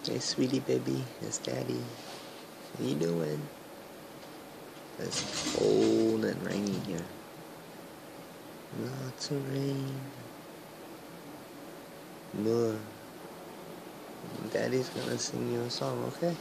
Hey, sweetie baby, it's Daddy. How you doing? It's cold and rainy here. Lots of rain. But Daddy's gonna sing you a song, okay?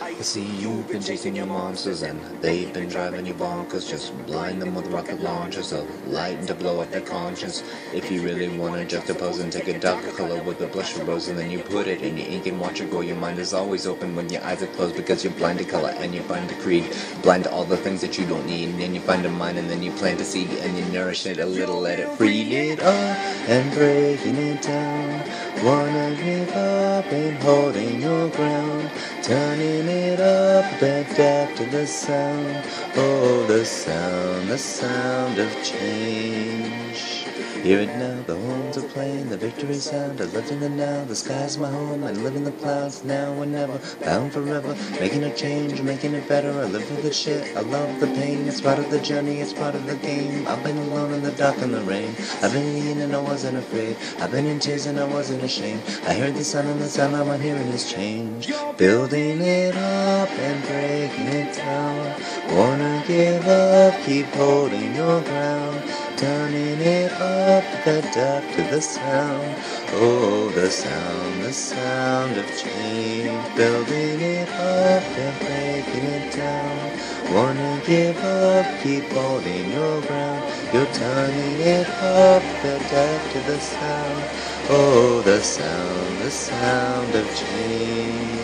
I see you've been chasing your monsters and they've been driving you bonkers. Just blind them with rocket launchers of light to blow up their conscience. If you really wanna juxtapose and take a darker color with a blush of rose and then you put it in your ink and watch it go, your mind is always open when your eyes are closed because you're blind to color and you're blind to creed, blind to all the things that you don't need. And then you find a mind and then you plant a seed and you nourish it a little, let it feed it up and breaking it down. Wanna give up and holding your ground, turning it up and deaf to the sound. Oh, the sound of change. Hear it now, the horns are playing, the victory sound. I live in the now, the sky's my home. I live in the clouds now and never, bound forever. Making a change, making it better. I live with the shit, I love the pain. It's part of the journey, it's part of the game. I've been alone in the dark and the rain. I've been in and I wasn't afraid. I've been in tears and I wasn't ashamed. I heard the sound and the sound I'm hearing is change. Building it up and breaking it down. Wanna give up, keep holding your ground. Turning it up, the deaf to the sound. Oh, the sound of change. Building it up and breaking it down. Wanna give up, keep holding your ground. You're turning it up, the deaf to the sound. Oh, the sound of change.